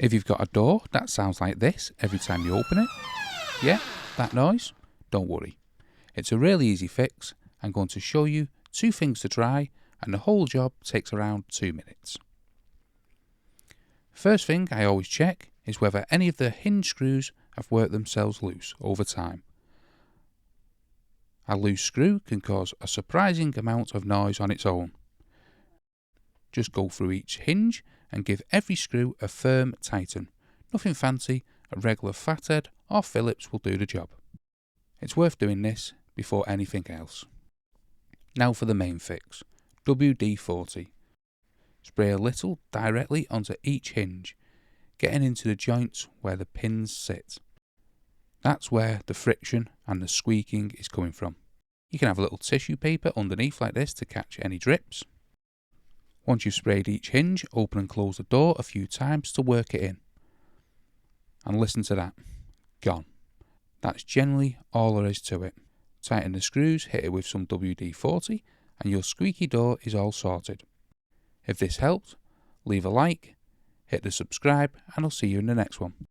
If you've got a door that sounds like this every time you open it, yeah, that noise, don't worry. It's a really easy fix. I'm going to show you 2 things to try, and the whole job takes around 2 minutes. First thing I always check is whether any of the hinge screws have worked themselves loose over time. A loose screw can cause a surprising amount of noise on its own. Just go through each hinge and give every screw a firm tighten. Nothing fancy, a regular fathead or Phillips will do the job. It's worth doing this before anything else. Now for the main fix, WD-40. Spray a little directly onto each hinge, getting into the joints where the pins sit. That's where the friction and the squeaking is coming from. You can have a little tissue paper underneath like this to catch any drips. Once you've sprayed each hinge, open and close the door a few times to work it in. And listen to that. Gone. That's generally all there is to it. Tighten the screws, hit it with some WD-40, and your squeaky door is all sorted. If this helped, leave a like, hit the subscribe, and I'll see you in the next one.